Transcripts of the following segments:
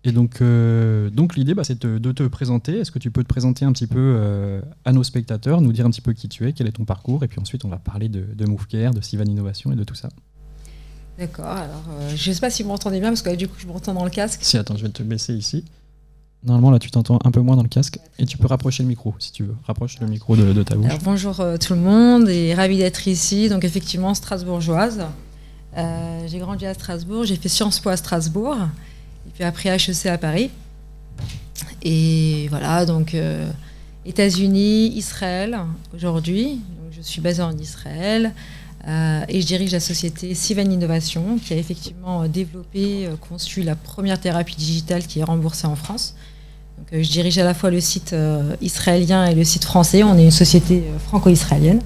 Et donc l'idée, c'est de te présenter. Est-ce que tu peux te présenter un petit peu à nos spectateurs, nous dire un petit peu qui tu es, quel est ton parcours, et puis ensuite on va parler de MoveCare, de Sivan Innovation et de tout ça. D'accord, alors je ne sais pas si vous m'entendez bien, parce que du coup je m'entends dans le casque. Si, attends, je vais te baisser ici. Normalement, là, tu t'entends un peu moins dans le casque, et tu peux rapprocher le micro, si tu veux. Rapproche le micro de ta bouche. Alors, bonjour tout le monde, et ravie d'être ici. Donc effectivement, strasbourgeoise. J'ai grandi à Strasbourg, j'ai fait Sciences Po à Strasbourg, et puis après HEC à Paris. Et voilà, donc États-Unis, Israël aujourd'hui. Donc, je suis basée en Israël. Et je dirige la société Sivan Innovation, qui a effectivement développé, conçu la première thérapie digitale qui est remboursée en France. Donc, je dirige à la fois le site israélien et le site français. On est une société franco-israélienne.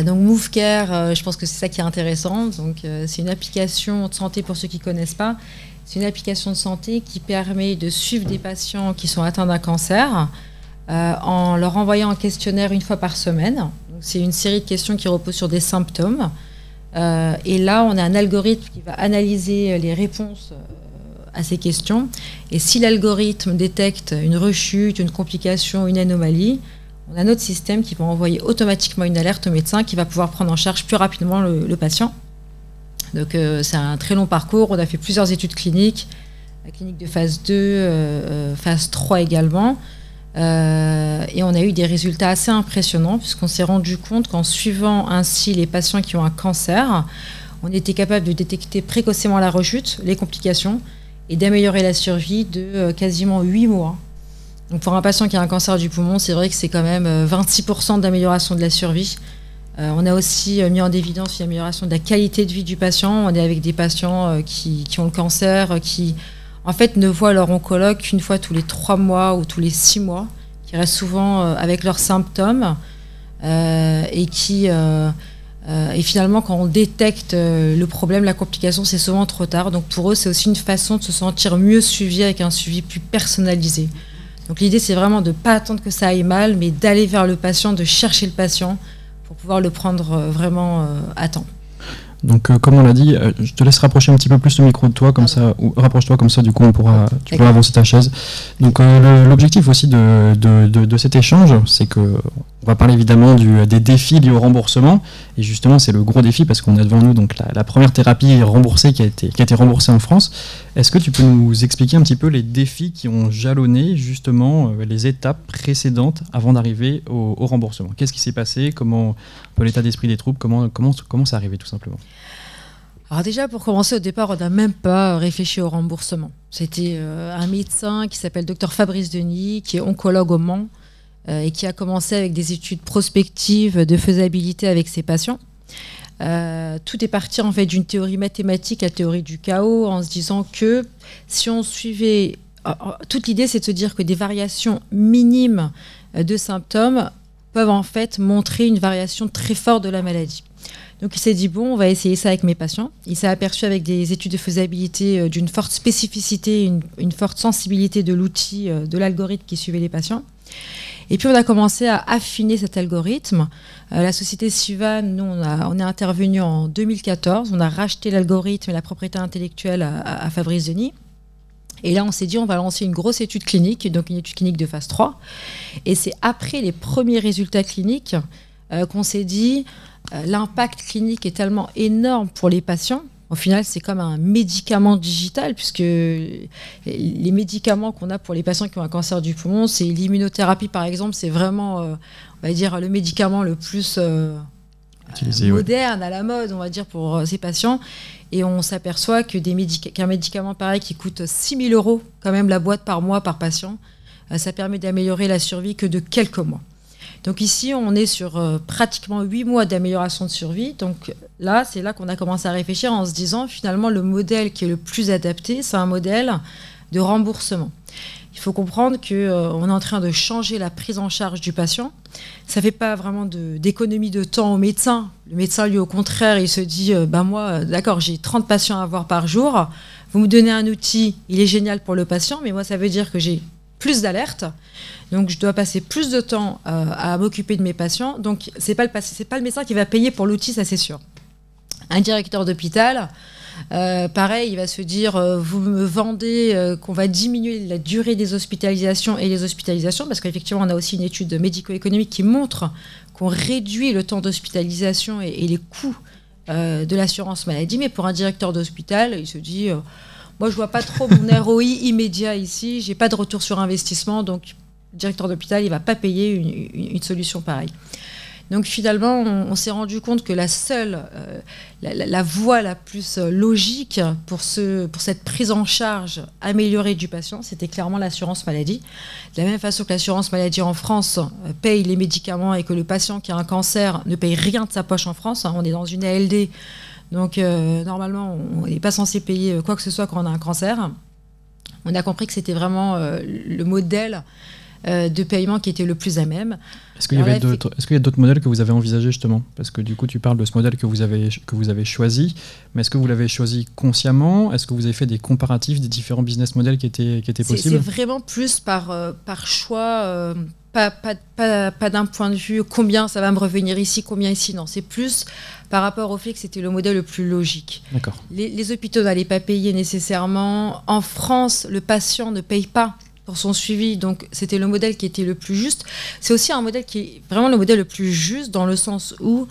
Donc MoveCare, je pense que c'est ça qui est intéressant. Donc, c'est une application de santé pour ceux qui ne connaissent pas. C'est une application de santé qui permet de suivre des patients qui sont atteints d'un cancer en leur envoyant un questionnaire une fois par semaine. C'est une série de questions qui reposent sur des symptômes. Et là, on a un algorithme qui va analyser les réponses à ces questions. Et si l'algorithme détecte une rechute, une complication, une anomalie, on a notre système qui va envoyer automatiquement une alerte au médecin qui va pouvoir prendre en charge plus rapidement le patient. Donc, c'est un très long parcours. On a fait plusieurs études cliniques, la clinique de phase 2, phase 3 également. Et on a eu des résultats assez impressionnants puisqu'on s'est rendu compte qu'en suivant ainsi les patients qui ont un cancer, on était capable de détecter précocement la rechute, les complications et d'améliorer la survie de quasiment 8 mois. Donc pour un patient qui a un cancer du poumon, c'est vrai que c'est quand même 26% d'amélioration de la survie. On a aussi mis en évidence une amélioration de la qualité de vie du patient. On est avec des patients qui ont le cancer, qui en fait ne voient leur oncologue qu'une fois tous les 3 mois ou tous les 6 mois, qui restent souvent avec leurs symptômes et finalement quand on détecte le problème, la complication, c'est souvent trop tard. Donc pour eux, c'est aussi une façon de se sentir mieux suivi avec un suivi plus personnalisé. Donc l'idée, c'est vraiment de ne pas attendre que ça aille mal, mais d'aller vers le patient, de chercher le patient pour pouvoir le prendre vraiment à temps. Donc, comme on l'a dit, je te laisse rapprocher un petit peu plus le micro de toi, comme ça, ou rapproche-toi, comme ça, du coup, tu pourras avancer ta chaise. Donc, l'objectif aussi de cet échange, c'est que on va parler évidemment des défis liés au remboursement. Et justement, c'est le gros défi parce qu'on a devant nous donc la première thérapie remboursée qui a été remboursée en France. Est-ce que tu peux nous expliquer un petit peu les défis qui ont jalonné justement les étapes précédentes avant d'arriver au remboursement? Qu'est-ce qui s'est passé? Comment un peu l'état d'esprit des troupes? Comment c'est arrivé tout simplement? Alors déjà, pour commencer, au départ, on n'a même pas réfléchi au remboursement. C'était un médecin qui s'appelle Dr Fabrice Denis, qui est oncologue au Mans, et qui a commencé avec des études prospectives de faisabilité avec ses patients. Tout est parti en fait d'une théorie mathématique, la théorie du chaos, en se disant que si on suivait... Toute l'idée, c'est de se dire que des variations minimes de symptômes peuvent en fait montrer une variation très forte de la maladie. Donc il s'est dit, bon, on va essayer ça avec mes patients. Il s'est aperçu avec des études de faisabilité d'une forte spécificité, une forte sensibilité de l'outil, de l'algorithme qui suivait les patients. Et puis on a commencé à affiner cet algorithme. La société Sivan, nous, on est intervenu en 2014. On a racheté l'algorithme et la propriété intellectuelle à Fabrice Denis. Et là, on s'est dit, on va lancer une grosse étude clinique, donc une étude clinique de phase 3. Et c'est après les premiers résultats cliniques qu'on s'est dit, l'impact clinique est tellement énorme pour les patients. Au final, c'est comme un médicament digital, puisque les médicaments qu'on a pour les patients qui ont un cancer du poumon, c'est l'immunothérapie, par exemple, c'est vraiment, on va dire, le médicament le plus moderne, à la mode, on va dire, pour ces patients. Et on s'aperçoit que qu'un médicament pareil qui coûte 6 000 € quand même la boîte par mois par patient, ça permet d'améliorer la survie que de quelques mois. Donc ici, on est sur pratiquement 8 mois d'amélioration de survie. Donc là, c'est là qu'on a commencé à réfléchir en se disant, finalement, le modèle qui est le plus adapté, c'est un modèle de remboursement. Il faut comprendre qu'on est en train de changer la prise en charge du patient. Ça ne fait pas vraiment d'économie de temps au médecin. Le médecin, lui, au contraire, il se dit, moi, d'accord, j'ai 30 patients à voir par jour. Vous me donnez un outil, il est génial pour le patient, mais moi, ça veut dire que j'ai plus d'alertes. Donc, je dois passer plus de temps à m'occuper de mes patients. Donc, c'est pas le médecin qui va payer pour l'outil, ça c'est sûr. Un directeur d'hôpital, Pareil, il va se dire, vous me vendez qu'on va diminuer la durée des hospitalisations et les hospitalisations, parce qu'effectivement, on a aussi une étude médico-économique qui montre qu'on réduit le temps d'hospitalisation et les coûts de l'assurance maladie. Mais pour un directeur d'hôpital, il se dit, moi, je vois pas trop mon ROI immédiat ici, j'ai pas de retour sur investissement, donc le directeur d'hôpital, il va pas payer une solution pareille. Donc finalement, on s'est rendu compte que la voie la plus logique pour cette prise en charge améliorée du patient, c'était clairement l'assurance maladie. De la même façon que l'assurance maladie en France paye les médicaments et que le patient qui a un cancer ne paye rien de sa poche en France, on est dans une ALD, donc normalement on n'est pas censé payer quoi que ce soit quand on a un cancer. On a compris que c'était vraiment le modèle de paiement qui était le plus à même. Est-ce qu'il y a d'autres modèles que vous avez envisagés justement? Parce que du coup, tu parles de ce modèle que vous avez choisi, mais est-ce que vous l'avez choisi consciemment? Est-ce que vous avez fait des comparatifs des différents business models qui étaient possibles? C'est vraiment plus par choix, pas d'un point de vue combien ça va me revenir ici, combien ici, non. C'est plus par rapport au fait que c'était le modèle le plus logique. D'accord. Les hôpitaux n'allaient pas payer nécessairement. En France, le patient ne paye pas pour son suivi, donc c'était le modèle qui était le plus juste. C'est aussi un modèle qui est vraiment le modèle le plus juste dans le sens où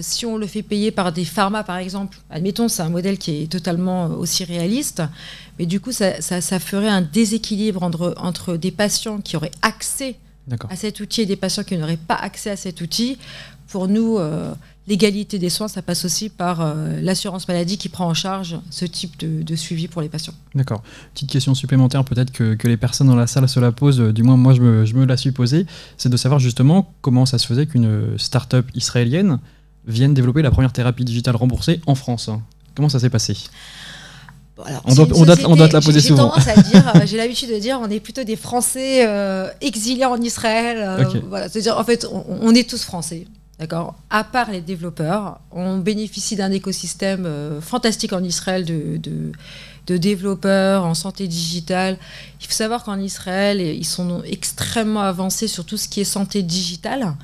si on le fait payer par des pharma par exemple, admettons c'est un modèle qui est totalement aussi réaliste, mais du coup ça ferait un déséquilibre entre des patients qui auraient accès à cet outil et des patients qui n'auraient pas accès à cet outil. Pour nous, l'égalité des soins, ça passe aussi par l'assurance maladie qui prend en charge ce type de suivi pour les patients. D'accord. Petite question supplémentaire peut-être que les personnes dans la salle se la posent, du moins moi je me la suis posée, c'est de savoir justement comment ça se faisait qu'une start-up israélienne vienne développer la première thérapie digitale remboursée en France. Comment ça s'est passé? Bon, alors, on doit te la poser souvent. J'ai l'habitude de dire, on est plutôt des Français exilés en Israël. Okay. Voilà, c'est-à-dire, en fait, on est tous Français. D'accord. À part les développeurs, on bénéficie d'un écosystème fantastique en Israël de développeurs en santé digitale. Il faut savoir qu'en Israël, ils sont extrêmement avancés sur tout ce qui est santé digitale.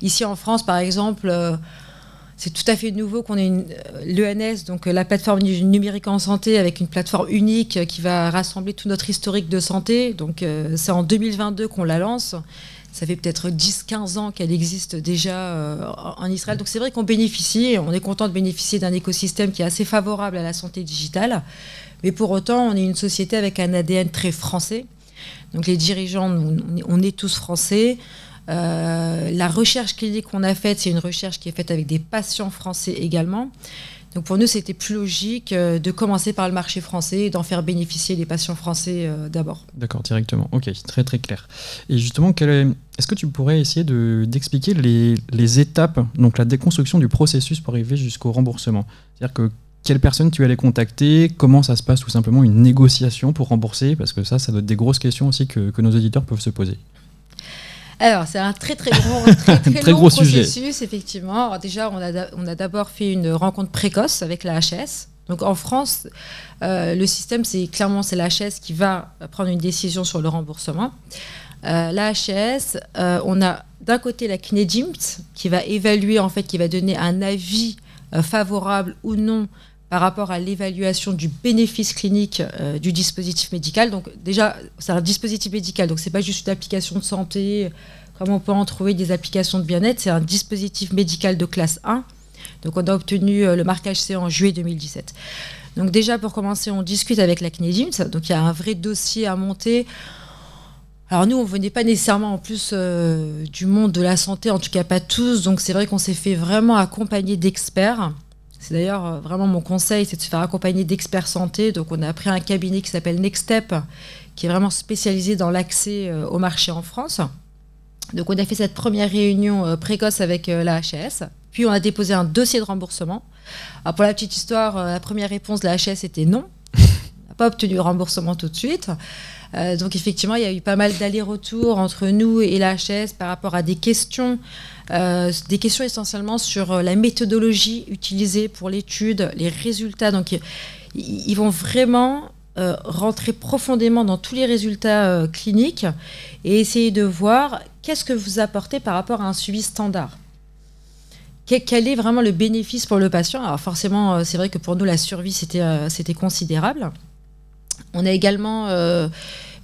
Ici en France, par exemple, c'est tout à fait nouveau qu'on ait l'ENS, donc la plateforme numérique en santé, avec une plateforme unique qui va rassembler tout notre historique de santé. Donc c'est en 2022 qu'on la lance. Ça fait peut-être 10-15 ans qu'elle existe déjà en Israël. Donc c'est vrai qu'on bénéficie, on est content de bénéficier d'un écosystème qui est assez favorable à la santé digitale. Mais pour autant, on est une société avec un ADN très français. Donc les dirigeants, on est tous français. La recherche clinique qu'on a faite, c'est une recherche qui est faite avec des patients français également. Donc pour nous, c'était plus logique de commencer par le marché français et d'en faire bénéficier les patients français d'abord. D'accord, directement. Ok, très très clair. Et justement, est-ce que tu pourrais essayer d'expliquer les étapes, donc la déconstruction du processus pour arriver jusqu'au remboursement? C'est-à-dire que quelles personnes tu allais contacter, comment ça se passe tout simplement une négociation pour rembourser? Parce que ça doit être des grosses questions aussi que nos auditeurs peuvent se poser. Alors, c'est un très long gros processus, sujet. effectivement. Alors, déjà, on a d'abord fait une rencontre précoce avec la HS. Donc, en France, le système, c'est la HS qui va prendre une décision sur le remboursement. La HS, on a d'un côté la CNEDIMT qui va évaluer, en fait, qui va donner un avis favorable ou non par rapport à l'évaluation du bénéfice clinique du dispositif médical. Donc déjà, c'est un dispositif médical, donc ce n'est pas juste une application de santé, comme on peut en trouver des applications de bien-être, c'est un dispositif médical de classe 1. Donc on a obtenu le marquage C en juillet 2017. Donc déjà, pour commencer, on discute avec la CNEDIMT, donc il y a un vrai dossier à monter. Alors nous, on ne venait pas nécessairement en plus du monde de la santé, en tout cas pas tous, donc c'est vrai qu'on s'est fait vraiment accompagner d'experts. C'est d'ailleurs vraiment mon conseil, c'est de se faire accompagner d'experts santé. Donc on a pris un cabinet qui s'appelle Nextstep, qui est vraiment spécialisé dans l'accès au marché en France. Donc on a fait cette première réunion précoce avec la HS. Puis on a déposé un dossier de remboursement. Alors pour la petite histoire, la première réponse de la HS était non. On n'a pas obtenu le remboursement tout de suite. Donc effectivement, il y a eu pas mal d'allers-retours entre nous et la HS par rapport à des questions essentiellement sur la méthodologie utilisée pour l'étude, les résultats. Donc ils vont vraiment rentrer profondément dans tous les résultats cliniques et essayer de voir qu'est-ce que vous apportez par rapport à un suivi standard. quel est vraiment le bénéfice pour le patient? Alors forcément, c'est vrai que pour nous, la survie, c'était considérable. On a également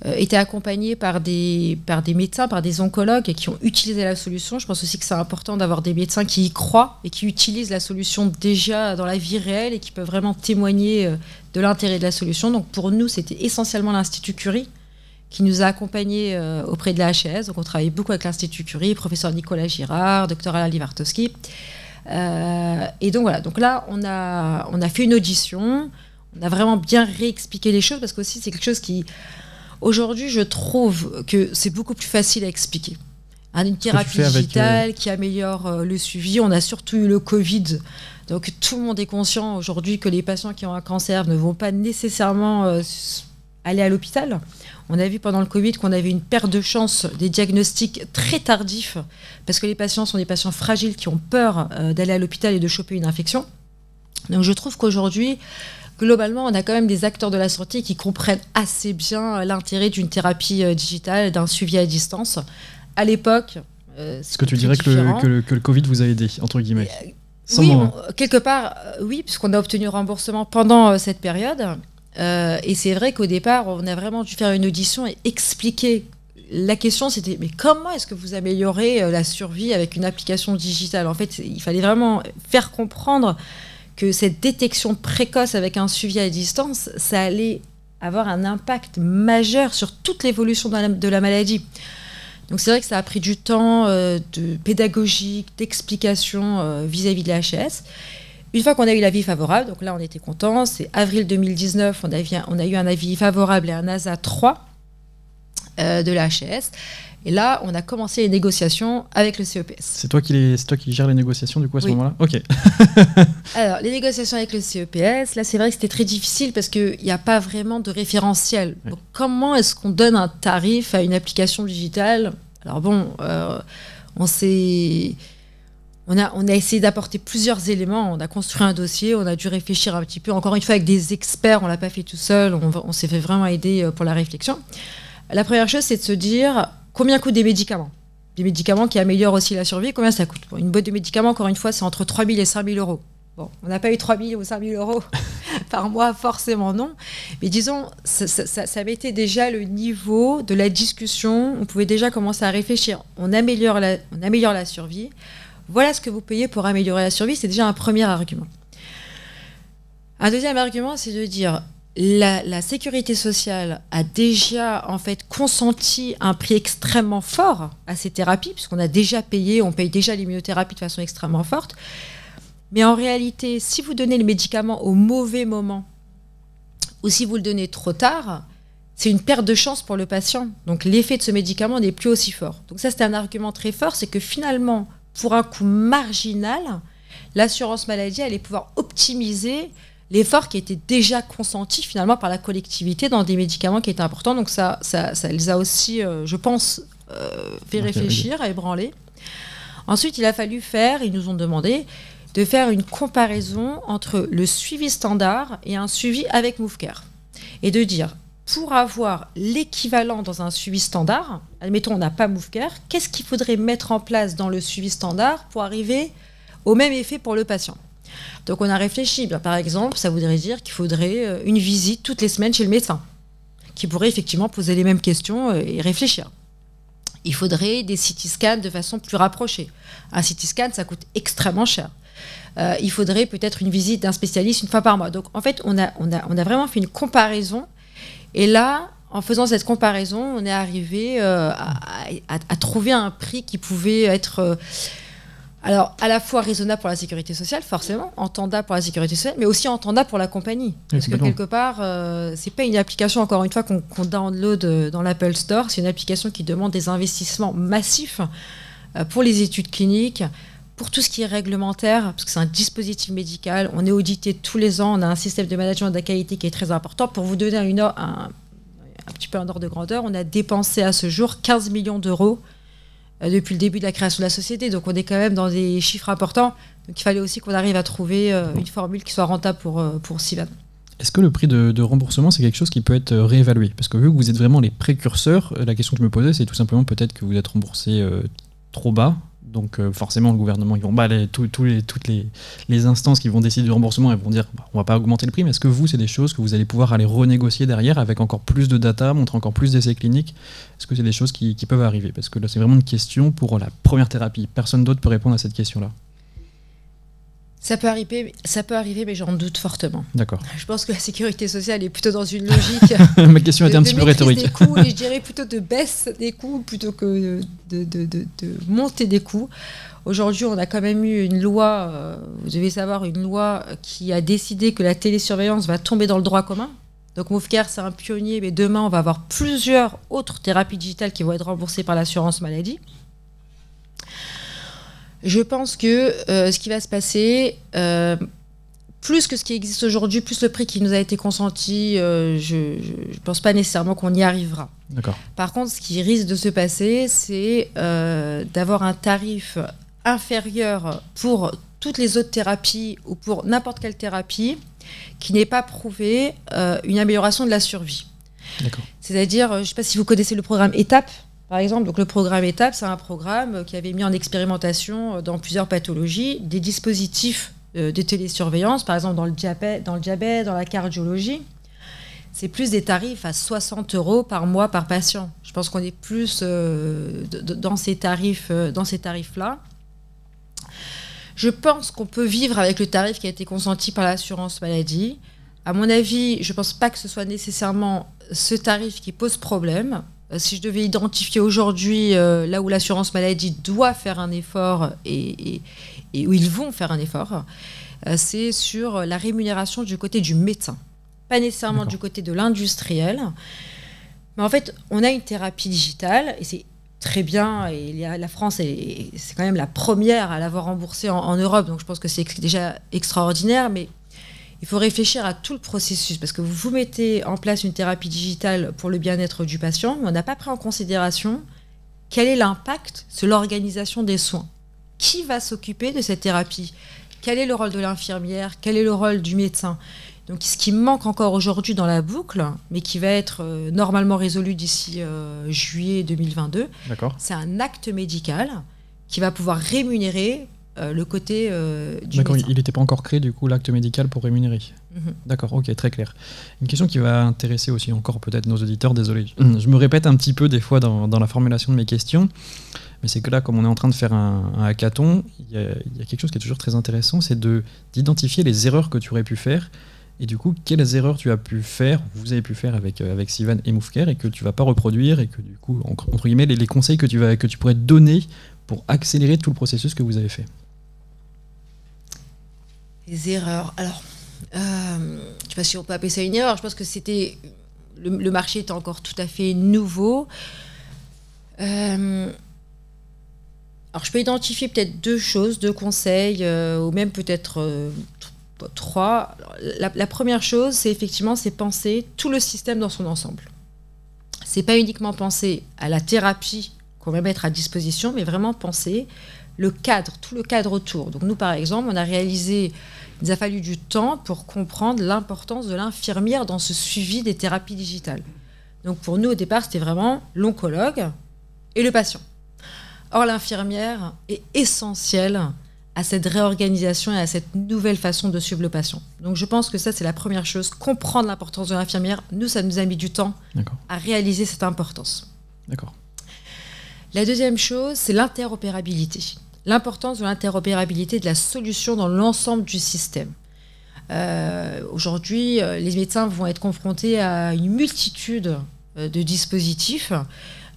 été accompagné par des médecins, par des oncologues qui ont utilisé la solution. Je pense aussi que c'est important d'avoir des médecins qui y croient et qui utilisent la solution déjà dans la vie réelle et qui peuvent vraiment témoigner de l'intérêt de la solution. Donc pour nous, c'était essentiellement l'Institut Curie qui nous a accompagnés auprès de la HAS. Donc on travaille beaucoup avec l'Institut Curie, professeur Nicolas Girard, docteur Alain Livartowski. Et donc voilà, donc là on a fait une audition, on a vraiment bien réexpliqué les choses parce qu'aussi c'est quelque chose qui, aujourd'hui je trouve que c'est beaucoup plus facile à expliquer. Une thérapie digitale qui améliore le suivi. On a surtout eu le Covid, donc tout le monde est conscient aujourd'hui que les patients qui ont un cancer ne vont pas nécessairement aller à l'hôpital. On a vu pendant le Covid qu'on avait une perte de chance des diagnostics très tardifs parce que les patients sont des patients fragiles qui ont peur d'aller à l'hôpital et de choper une infection. Donc je trouve qu'aujourd'hui, globalement, on a quand même des acteurs de la santé qui comprennent assez bien l'intérêt d'une thérapie digitale, d'un suivi à distance. À l'époque, est-ce que tu dirais que le Covid vous a aidé, entre guillemets? Oui, quelque part, oui, puisqu'on a obtenu remboursement pendant cette période. Et c'est vrai qu'au départ, on a vraiment dû faire une audition et expliquer. La question, c'était, mais comment est-ce que vous améliorez la survie avec une application digitale? En fait, il fallait vraiment faire comprendre que cette détection précoce avec un suivi à distance, ça allait avoir un impact majeur sur toute l'évolution de la maladie. Donc c'est vrai que ça a pris du temps de pédagogique, d'explication vis-à-vis de la HAS. Une fois qu'on a eu l'avis favorable, donc là on était contents, c'est avril 2019, on a eu un avis favorable et un ASA 3 de la HAS. Et là, on a commencé les négociations avec le CEPS. C'est toi qui gères les négociations du coup à ce moment-là? Ok. Alors, les négociations avec le CEPS, là c'est vrai que c'était très difficile parce qu'il n'y a pas vraiment de référentiel. Oui. Donc, comment est-ce qu'on donne un tarif à une application digitale? Alors bon, on a essayé d'apporter plusieurs éléments, on a construit un dossier, on a dû réfléchir un petit peu, encore une fois avec des experts, on ne l'a pas fait tout seul, on s'est fait vraiment aider pour la réflexion. La première chose, c'est de se dire combien coûtent des médicaments? Des médicaments qui améliorent aussi la survie, combien ça coûte? Une boîte de médicaments, encore une fois, c'est entre 3 000 et 5 000 euros. Bon, on n'a pas eu 3 000 ou 5 000 euros par mois, forcément non. Mais disons, ça mettait déjà le niveau de la discussion, on pouvait déjà commencer à réfléchir. On améliore la survie. Voilà ce que vous payez pour améliorer la survie, c'est déjà un premier argument. Un deuxième argument, c'est de dire la sécurité sociale a déjà en fait consenti un prix extrêmement fort à ces thérapies, puisqu'on a déjà payé, on paye déjà l'immunothérapies de façon extrêmement forte. Mais en réalité, si vous donnez le médicament au mauvais moment, ou si vous le donnez trop tard, c'est une perte de chance pour le patient. Donc l'effet de ce médicament n'est plus aussi fort. Donc ça, c'est un argument très fort, c'est que finalement, pour un coût marginal, l'assurance maladie allait pouvoir optimiser l'effort qui était déjà consenti finalement par la collectivité dans des médicaments qui étaient importants. Donc ça les a aussi, je pense, fait réfléchir, à ébranler. Ensuite, il a fallu ils nous ont demandé de faire une comparaison entre le suivi standard et un suivi avec MoveCare. Et de dire, pour avoir l'équivalent dans un suivi standard, admettons on n'a pas MoveCare, qu'est-ce qu'il faudrait mettre en place dans le suivi standard pour arriver au même effet pour le patient? Donc on a réfléchi. Par exemple, ça voudrait dire qu'il faudrait une visite toutes les semaines chez le médecin, qui pourrait effectivement poser les mêmes questions et réfléchir. Il faudrait des CT scans de façon plus rapprochée. Un CT scan, ça coûte extrêmement cher. Il faudrait peut-être une visite d'un spécialiste une fois par mois. Donc en fait, on a vraiment fait une comparaison. Et là, en faisant cette comparaison, on est arrivé à trouver un prix qui pouvait être alors à la fois raisonnable pour la sécurité sociale, forcément, entendable pour la sécurité sociale, mais aussi entendable pour la compagnie. Parce que quelque part, c'est pas une application, encore une fois, qu'on download dans l'Apple Store. C'est une application qui demande des investissements massifs pour les études cliniques, pour tout ce qui est réglementaire, parce que c'est un dispositif médical. On est audité tous les ans. On a un système de management de la qualité qui est très important. Pour vous donner un petit peu un ordre de grandeur, on a dépensé à ce jour 15 millions d'euros depuis le début de la création de la société. Donc on est quand même dans des chiffres importants. Donc il fallait aussi qu'on arrive à trouver une formule qui soit rentable pour Sivan. Est-ce que le prix de remboursement, c'est quelque chose qui peut être réévalué? Parce que vu que vous êtes vraiment les précurseurs, la question que je me posais, c'est tout simplement peut-être que vous êtes remboursé trop bas, Donc forcément, le gouvernement, ils vont toutes les instances qui vont décider du remboursement, elles vont dire on va pas augmenter le prix, mais est-ce que vous, c'est des choses que vous allez pouvoir aller renégocier derrière avec encore plus de data, montrer encore plus d'essais cliniques? Est-ce que c'est des choses qui peuvent arriver? Parce que là, c'est vraiment une question pour la première thérapie. Personne d'autre peut répondre à cette question-là. Ça peut arriver, mais j'en doute fortement. D'accord. Je pense que la sécurité sociale est plutôt dans une logique Ma question était un petit peu rhétorique. Des coûts, et je dirais plutôt de baisse des coûts plutôt que de montée des coûts. Aujourd'hui, on a quand même eu une loi, vous devez savoir, une loi qui a décidé que la télésurveillance va tomber dans le droit commun. Donc MoveCare, c'est un pionnier, mais demain, on va avoir plusieurs autres thérapies digitales qui vont être remboursées par l'assurance maladie. Je pense que ce qui va se passer, plus que ce qui existe aujourd'hui, plus le prix qui nous a été consenti, je ne pense pas nécessairement qu'on y arrivera. D'accord. Par contre, ce qui risque de se passer, c'est d'avoir un tarif inférieur pour toutes les autres thérapies ou pour n'importe quelle thérapie qui n'ait pas prouvé une amélioration de la survie. D'accord. C'est-à-dire, je ne sais pas si vous connaissez le programme ETAP. Par exemple, donc le programme ETAP, c'est un programme qui avait mis en expérimentation dans plusieurs pathologies des dispositifs de télésurveillance, par exemple dans le diabète, dans la cardiologie. C'est plus des tarifs à 60 € par mois par patient. Je pense qu'on est plus dans ces tarifs-là. Je pense qu'on peut vivre avec le tarif qui a été consenti par l'assurance maladie. À mon avis, je ne pense pas que ce soit nécessairement ce tarif qui pose problème. Si je devais identifier aujourd'hui là où l'assurance maladie doit faire un effort et où ils vont faire un effort, c'est sur la rémunération du côté du médecin. Pas nécessairement du côté de l'industriel. Mais en fait, on a une thérapie digitale et c'est très bien. Et la France, c'est quand même la première à l'avoir remboursée en Europe. Donc je pense que c'est déjà extraordinaire. Mais il faut réfléchir à tout le processus parce que vous mettez en place une thérapie digitale pour le bien-être du patient, mais on n'a pas pris en considération quel est l'impact sur l'organisation des soins. Qui va s'occuper de cette thérapie? Quel est le rôle de l'infirmière? Quel est le rôle du médecin? Donc, ce qui manque encore aujourd'hui dans la boucle, mais qui va être normalement résolu d'ici juillet 2022, c'est un acte médical qui va pouvoir rémunérer le côté du D'accord, médecin. Il n'était pas encore créé du coup l'acte médical pour rémunérer. D'accord, ok, très clair. Une question qui va intéresser aussi encore peut-être nos auditeurs, désolé. Je me répète un petit peu des fois dans la formulation de mes questions, mais c'est que là, comme on est en train de faire un hackathon, il y a quelque chose qui est toujours très intéressant, c'est d'identifier les erreurs que tu aurais pu faire, et du coup, quelles erreurs tu as pu faire, vous avez pu faire avec Sivan et MoveCare, et que tu ne vas pas reproduire, et que du coup, entre guillemets, les conseils que tu pourrais donner pour accélérer tout le processus que vous avez fait. Les erreurs. Alors, je ne sais pas si on peut appeler ça une erreur. Je pense que c'était le marché était encore tout à fait nouveau. Alors, je peux identifier peut-être deux conseils, ou même peut-être trois. Alors, la première chose, c'est effectivement, c'est penser tout le système dans son ensemble. C'est pas uniquement penser à la thérapie qu'on va mettre à disposition, mais vraiment penser le cadre, tout le cadre autour. Donc nous, par exemple, il nous a fallu du temps pour comprendre l'importance de l'infirmière dans ce suivi des thérapies digitales. Donc pour nous, au départ, c'était vraiment l'oncologue et le patient. Or, l'infirmière est essentielle à cette réorganisation et à cette nouvelle façon de suivre le patient. Donc je pense que ça, c'est la première chose, comprendre l'importance de l'infirmière. Nous, ça nous a mis du temps à réaliser cette importance. D'accord. La deuxième chose, c'est l'interopérabilité. L'importance de l'interopérabilité de la solution dans l'ensemble du système. Aujourd'hui, les médecins vont être confrontés à une multitude de dispositifs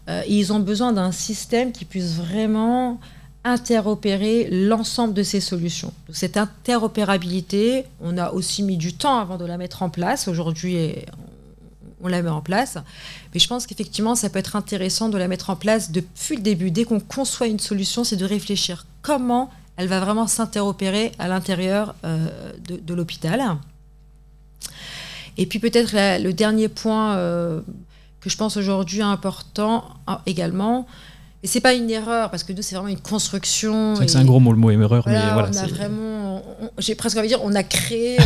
et ils ont besoin d'un système qui puisse vraiment interopérer l'ensemble de ces solutions. Donc, cette interopérabilité, on a aussi mis du temps avant de la mettre en place. Aujourd'hui, on la met en place. Mais je pense qu'effectivement, ça peut être intéressant de la mettre en place depuis le début. Dès qu'on conçoit une solution, c'est de réfléchir comment elle va vraiment s'interopérer à l'intérieur de l'hôpital. Et puis peut-être le dernier point que je pense aujourd'hui important également, et c'est pas une erreur, parce que nous, c'est vraiment une construction. C'est un gros mot, le mot erreur, voilà, mais voilà. On a vraiment, j'ai presque envie de dire, on a créé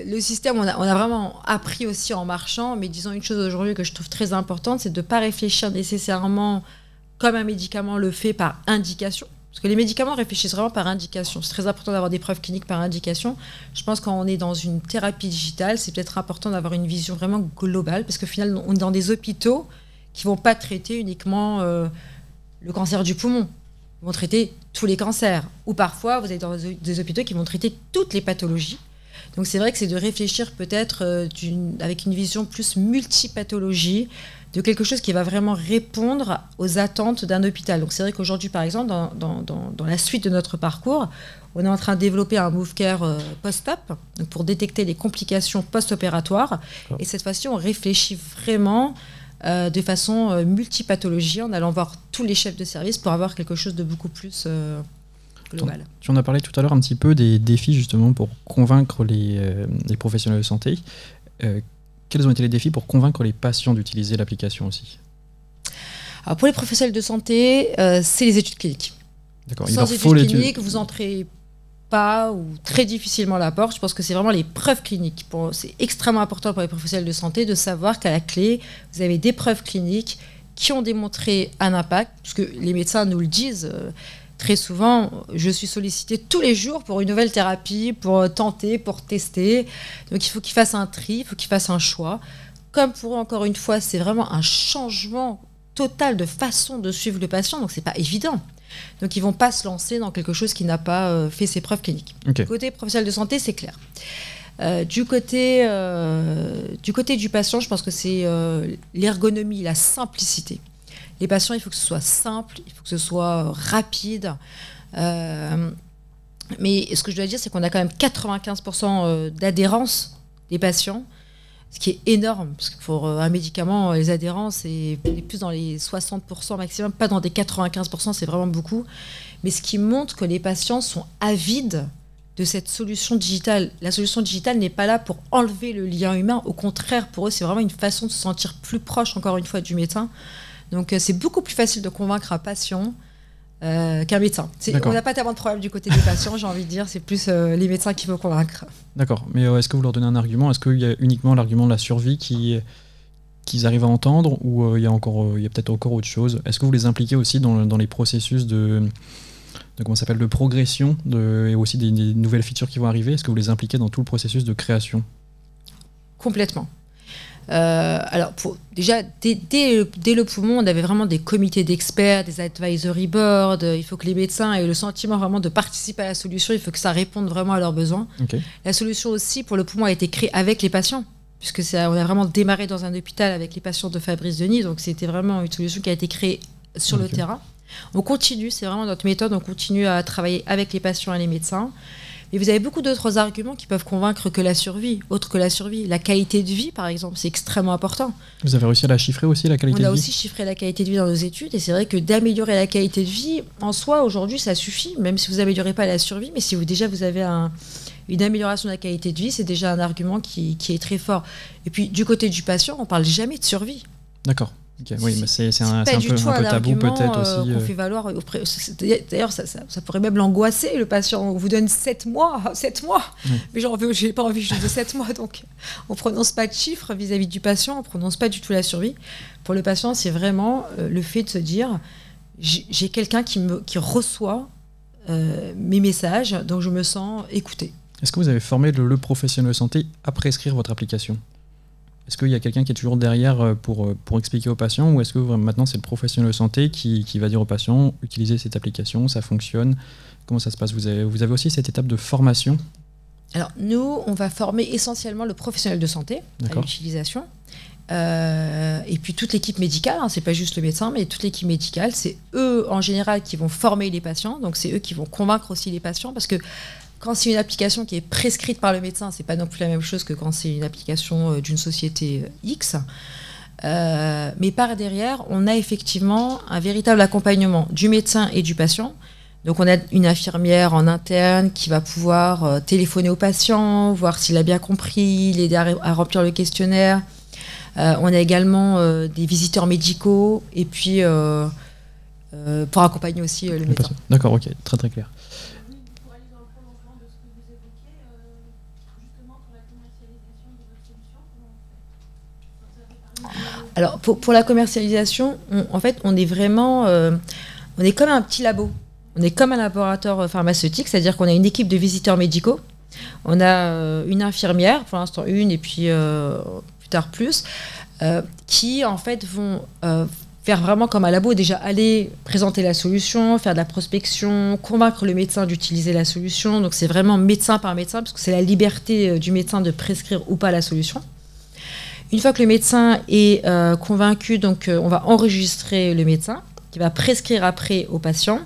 le système, on a vraiment appris aussi en marchant, mais disons une chose aujourd'hui que je trouve très importante, c'est de ne pas réfléchir nécessairement comme un médicament le fait par indication. Parce que les médicaments réfléchissent vraiment par indication. C'est très important d'avoir des preuves cliniques par indication. Je pense que quand on est dans une thérapie digitale, c'est peut-être important d'avoir une vision vraiment globale, parce qu'au final, on est dans des hôpitaux qui ne vont pas traiter uniquement le cancer du poumon. Ils vont traiter tous les cancers. Ou parfois, vous êtes dans des hôpitaux qui vont traiter toutes les pathologies. Donc c'est vrai que c'est de réfléchir peut-être avec une vision plus multipathologie, de quelque chose qui va vraiment répondre aux attentes d'un hôpital. Donc c'est vrai qu'aujourd'hui, par exemple, dans la suite de notre parcours, on est en train de développer un Move Care post-op, donc pour détecter les complications post-opératoires. Et cette fois-ci, on réfléchit vraiment de façon multipathologie, en allant voir tous les chefs de service pour avoir quelque chose de beaucoup plus global. Tu en as parlé tout à l'heure un petit peu des défis justement pour convaincre les professionnels de santé. Quels ont été les défis pour convaincre les patients d'utiliser l'application aussi? Alors pour les professionnels de santé, c'est les études cliniques. D'accord. Sans études cliniques, vous n'entrez pas ou très difficilement à la porte. Je pense que c'est vraiment les preuves cliniques. C'est extrêmement important pour les professionnels de santé de savoir qu'à la clé, vous avez des preuves cliniques qui ont démontré un impact, parce que les médecins nous le disent. Très souvent, je suis sollicitée tous les jours pour une nouvelle thérapie, pour tenter, pour tester. Donc il faut qu'ils fassent un tri, il faut qu'ils fassent un choix. Comme pour eux, encore une fois, c'est vraiment un changement total de façon de suivre le patient, donc c'est pas évident. Donc ils vont pas se lancer dans quelque chose qui n'a pas fait ses preuves cliniques. Okay. Du côté professionnel de santé, c'est clair. Du côté du patient, je pense que c'est l'ergonomie, la simplicité. Les patients, il faut que ce soit simple, il faut que ce soit rapide. Mais ce que je dois dire, c'est qu'on a quand même 95% d'adhérence des patients, ce qui est énorme, parce que pour un médicament, les adhérents, c'est plus dans les 60% maximum, pas dans des 95%, c'est vraiment beaucoup. Mais ce qui montre que les patients sont avides de cette solution digitale. La solution digitale n'est pas là pour enlever le lien humain, au contraire, pour eux, c'est vraiment une façon de se sentir plus proche, encore une fois, du médecin. Donc c'est beaucoup plus facile de convaincre un patient qu'un médecin. On n'a pas tellement de problème du côté des patients, j'ai envie de dire, c'est plus les médecins qu'il faut convaincre. D'accord, mais est-ce que vous leur donnez un argument? Est-ce qu'il y a uniquement l'argument de la survie qu'ils arrivent à entendre, ou il y a peut-être encore autre chose? Est-ce que vous les impliquez aussi dans les processus de progression et aussi des nouvelles features qui vont arriver? Est-ce que vous les impliquez dans tout le processus de création? Complètement. Alors, déjà, dès le poumon, on avait vraiment des comités d'experts, des advisory boards. Il faut que les médecins aient le sentiment vraiment de participer à la solution. Il faut que ça réponde vraiment à leurs besoins. Okay. La solution aussi pour le poumon a été créée avec les patients, puisque on a vraiment démarré dans un hôpital avec les patients de Fabrice Denis. Donc, c'était vraiment une solution qui a été créée sur le terrain. On continue, c'est vraiment notre méthode. On continue à travailler avec les patients et les médecins. Mais vous avez beaucoup d'autres arguments qui peuvent convaincre que la survie, autre que la survie. La qualité de vie, par exemple, c'est extrêmement important. Vous avez réussi à la chiffrer aussi, la qualité de vie? On a aussi chiffré la qualité de vie dans nos études, et c'est vrai que d'améliorer la qualité de vie, en soi, aujourd'hui, ça suffit, même si vous n'améliorez pas la survie, mais si vous avez une amélioration de la qualité de vie, c'est déjà un argument qui est très fort. Et puis, du côté du patient, on ne parle jamais de survie. D'accord. Okay, oui, mais c'est un peu tabou peut-être aussi. Qu'on fait valoir auprès... D'ailleurs, ça pourrait même l'angoisser, le patient. On vous donne 7 mois, mais j'ai pas envie juste de 7 mois. Donc, on ne prononce pas de chiffres vis-à-vis du patient, on ne prononce pas du tout la survie. Pour le patient, c'est vraiment le fait de se dire, j'ai quelqu'un qui reçoit mes messages, donc je me sens écoutée. Est-ce que vous avez formé le professionnel de santé à prescrire votre application ? Est-ce qu'il y a quelqu'un qui est toujours derrière pour expliquer aux patients, ou est-ce que maintenant c'est le professionnel de santé qui va dire aux patients utilisez cette application, ça fonctionne? Comment ça se passe? Vous avez aussi cette étape de formation? Alors nous, on va former essentiellement le professionnel de santé à l'utilisation. Et puis toute l'équipe médicale, c'est pas juste le médecin, mais toute l'équipe médicale, c'est eux en général qui vont former les patients, donc c'est eux qui vont convaincre aussi les patients, parce que quand c'est une application qui est prescrite par le médecin, c'est pas non plus la même chose que quand c'est une application d'une société X. Mais par derrière, on a effectivement un véritable accompagnement du médecin et du patient. Donc on a une infirmière en interne qui va pouvoir téléphoner au patient, voir s'il a bien compris, l'aider à remplir le questionnaire. On a également des visiteurs médicaux et puis pour accompagner aussi le médecin. D'accord, ok, très très clair. Alors, pour la commercialisation, on est vraiment... on est comme un petit labo. On est comme un laboratoire pharmaceutique, c'est-à-dire qu'on a une équipe de visiteurs médicaux. On a une infirmière, pour l'instant une, et puis plus tard plus, qui en fait vont faire vraiment comme un labo, déjà aller présenter la solution, faire de la prospection, convaincre le médecin d'utiliser la solution. Donc c'est vraiment médecin par médecin, parce que c'est la liberté du médecin de prescrire ou pas la solution. Une fois que le médecin est convaincu, donc on va enregistrer le médecin, qui va prescrire après au patient.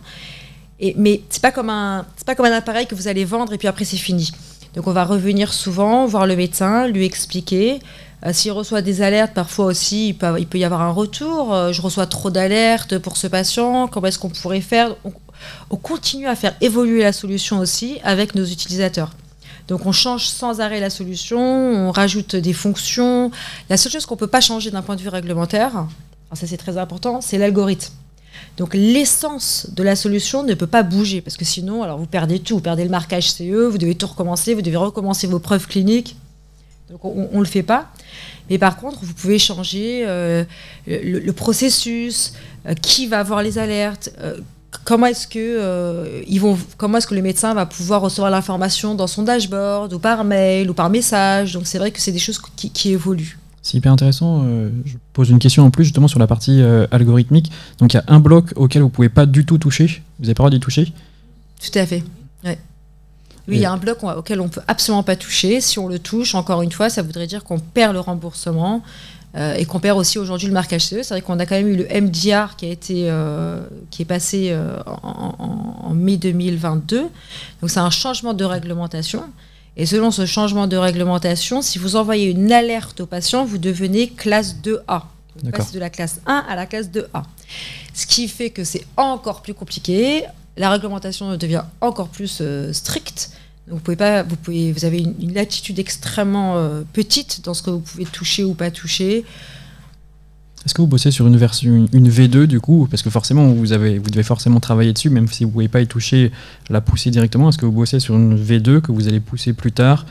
Mais c'est pas comme un appareil que vous allez vendre et puis après c'est fini. Donc on va revenir souvent voir le médecin, lui expliquer. S'il reçoit des alertes, parfois aussi, il peut y avoir un retour. Je reçois trop d'alertes pour ce patient, comment est-ce qu'on pourrait faire? On continue à faire évoluer la solution aussi avec nos utilisateurs. Donc on change sans arrêt la solution, on rajoute des fonctions. La seule chose qu'on ne peut pas changer d'un point de vue réglementaire, alors ça c'est très important, c'est l'algorithme. Donc l'essence de la solution ne peut pas bouger, parce que sinon, alors vous perdez tout, vous perdez le marquage CE, vous devez tout recommencer, vous devez recommencer vos preuves cliniques. Donc on ne le fait pas. Mais par contre, vous pouvez changer le processus, qui va avoir les alertes, comment est-ce que le médecin va pouvoir recevoir l'information dans son dashboard, ou par mail, ou par message. Donc c'est vrai que c'est des choses qui évoluent. C'est hyper intéressant. Je pose une question en plus justement sur la partie algorithmique. Donc il y a un bloc auquel vous ne pouvez pas du tout toucher. Vous n'avez pas le droit d'y toucher? Tout à fait. Ouais. Oui, il y a un bloc auquel on ne peut absolument pas toucher. Si on le touche, encore une fois, ça voudrait dire qu'on perd le remboursement et qu'on perd aussi aujourd'hui le marquage CE. C'est vrai qu'on a quand même eu le MDR qui est passé en mai 2022. Donc c'est un changement de réglementation. Et selon ce changement de réglementation, si vous envoyez une alerte au patient, vous devenez classe 2A. Vous passez de la classe 1 à la classe 2A. Ce qui fait que c'est encore plus compliqué. La réglementation devient encore plus stricte. Donc vous avez une latitude extrêmement petite dans ce que vous pouvez toucher ou pas toucher. Est-ce que vous bossez sur une version, une V2 du coup? Parce que forcément, vous devez forcément travailler dessus, même si vous ne pouvez pas y toucher, la pousser directement. Est-ce que vous bossez sur une V2 que vous allez pousser plus tard?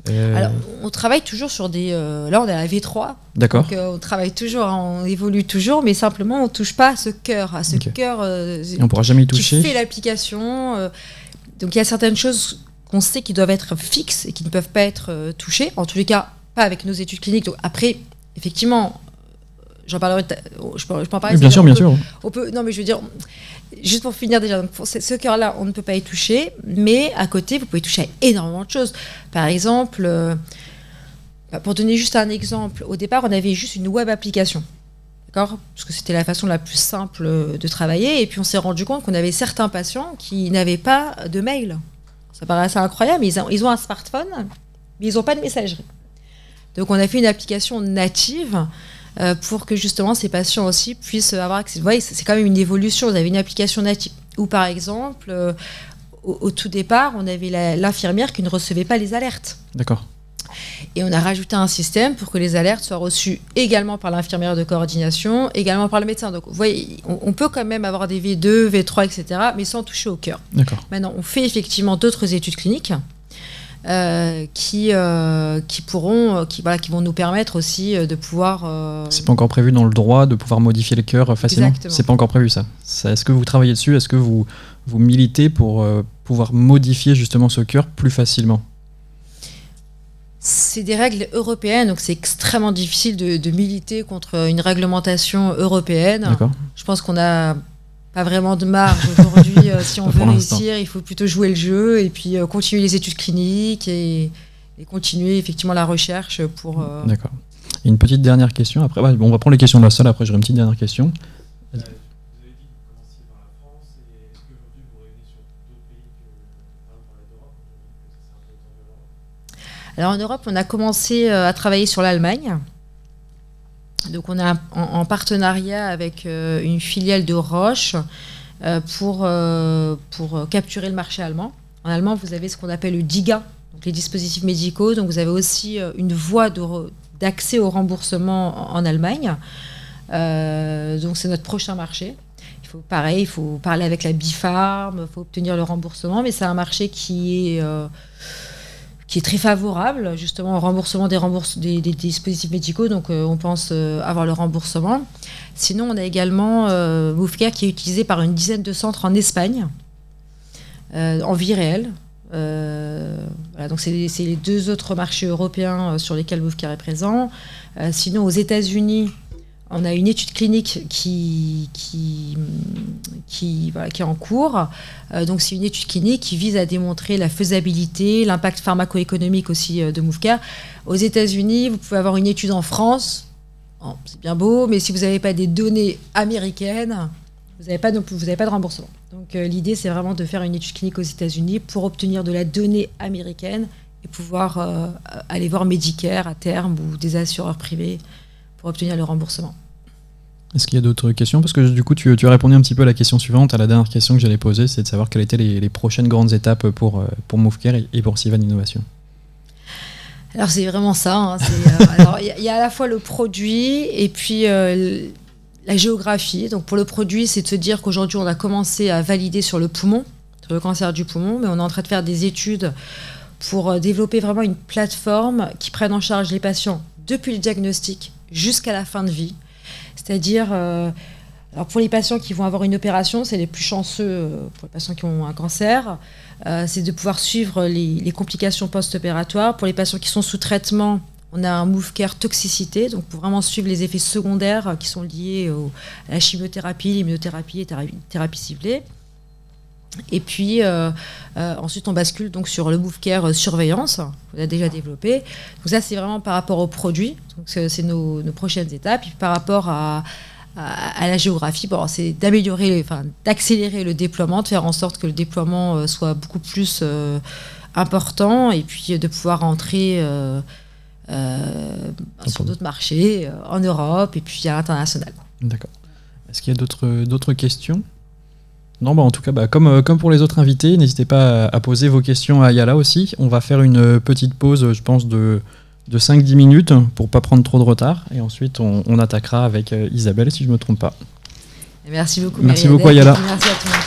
Alors, on travaille toujours sur des... là, on est à la V3. D'accord. Donc, on travaille toujours, on évolue toujours, mais simplement, on ne touche pas à ce cœur. Et on ne pourra jamais y toucher. Qui fait l'application. Donc, il y a certaines choses qu'on sait qui doivent être fixes et qui ne peuvent pas être touchées. En tous les cas, pas avec nos études cliniques. Donc, après, effectivement... J'en parlerai. Je peux en parler. Oui, bien sûr. Non, mais je veux dire, juste pour finir déjà, donc pour ce cœur-là, on ne peut pas y toucher, mais à côté, vous pouvez toucher à énormément de choses. Par exemple, pour donner juste un exemple, au départ, on avait juste une web application, d'accord, parce que c'était la façon la plus simple de travailler, et puis on s'est rendu compte qu'on avait certains patients qui n'avaient pas de mail. Ça paraît assez incroyable, mais ils ont un smartphone, mais ils n'ont pas de messagerie. Donc, on a fait une application native. Pour que justement ces patients aussi puissent avoir accès. Vous voyez, c'est quand même une évolution. Vous avez une application native. Ou par exemple, au tout départ, on avait l'infirmière qui ne recevait pas les alertes. D'accord. Et on a rajouté un système pour que les alertes soient reçues également par l'infirmière de coordination, également par le médecin. Donc vous voyez, on peut quand même avoir des V2, V3, etc., mais sans toucher au cœur. D'accord. Maintenant, on fait effectivement d'autres études cliniques. Qui vont nous permettre aussi de pouvoir... C'est pas encore prévu dans le droit de pouvoir modifier le cœur facilement? Exactement. C'est pas encore prévu ça. Est-ce que vous travaillez dessus? Est-ce que vous militez pour pouvoir modifier justement ce cœur plus facilement? C'est des règles européennes, donc c'est extrêmement difficile de militer contre une réglementation européenne. D'accord. Je pense qu'on a... pas vraiment de marge aujourd'hui. Si on veut réussir, il faut plutôt jouer le jeu et puis continuer les études cliniques et continuer effectivement la recherche pour... D'accord. Et une petite dernière question. Après, on va prendre les questions de la salle. Après, j'aurai une petite dernière question. Vous avez dit que vous commenciez par la France. Et est-ce qu'aujourd'hui, vous réunissez sur d'autres pays que par l'Europe? Alors en Europe, on a commencé à travailler sur l'Allemagne. Donc on est en partenariat avec une filiale de Roche pour capturer le marché allemand. En allemand, vous avez ce qu'on appelle le DIGA, donc les dispositifs médicaux. Donc vous avez aussi une voie d'accès au remboursement en Allemagne. Donc c'est notre prochain marché. Il faut parler avec la BIFARM, il faut obtenir le remboursement, mais c'est un marché qui est très favorable justement au remboursement des dispositifs médicaux, donc on pense avoir le remboursement. Sinon, on a également MoveCare qui est utilisé par une dizaine de centres en Espagne. en vie réelle. Voilà, donc c'est les 2 autres marchés européens sur lesquels Movecare est présent. Sinon, aux États-Unis, on a une étude clinique qui est en cours. Donc c'est une étude clinique qui vise à démontrer la faisabilité, l'impact pharmaco-économique aussi de Movecare. Aux États-Unis, vous pouvez avoir une étude en France, c'est bien beau, mais si vous n'avez pas des données américaines, vous n'avez pas de remboursement. Donc l'idée, c'est vraiment de faire une étude clinique aux États-Unis pour obtenir de la donnée américaine et pouvoir aller voir Medicare à terme ou des assureurs privés pour obtenir le remboursement. Est-ce qu'il y a d'autres questions? Parce que du coup, tu as répondu un petit peu à la question suivante, à la dernière question que j'allais poser, c'est de savoir quelles étaient les prochaines grandes étapes pour Movecare et pour Sivan Innovation. Alors c'est vraiment ça. Hein, il y a à la fois le produit et puis la géographie. Donc pour le produit, c'est de se dire qu'aujourd'hui, on a commencé à valider sur le poumon, sur le cancer du poumon, mais on est en train de faire des études pour développer vraiment une plateforme qui prenne en charge les patients depuis le diagnostic jusqu'à la fin de vie. C'est-à-dire, alors pour les patients qui vont avoir une opération, c'est les plus chanceux pour les patients qui ont un cancer, c'est de pouvoir suivre les complications post-opératoires. Pour les patients qui sont sous traitement, on a un Movecare toxicité, donc pour vraiment suivre les effets secondaires qui sont liés à la chimiothérapie, l'immunothérapie et thérapie ciblée. Et puis ensuite on bascule donc sur le Movecare surveillance qu'on a déjà développé. Donc ça c'est vraiment par rapport aux produits, donc c'est nos prochaines étapes. Puis par rapport à la géographie, bon, c'est d'accélérer le déploiement, de faire en sorte que le déploiement soit beaucoup plus important et puis de pouvoir entrer sur d'autres marchés en Europe et puis à l'international. D'accord. Est-ce qu'il y a d'autres questions? Non, en tout cas, comme pour les autres invités, n'hésitez pas à poser vos questions à Ayala aussi. On va faire une petite pause, je pense, de 5-10 minutes pour ne pas prendre trop de retard. Et ensuite, on attaquera avec Isabelle, si je ne me trompe pas. Merci beaucoup. Merci beaucoup, Ayala. Merci à tout le monde.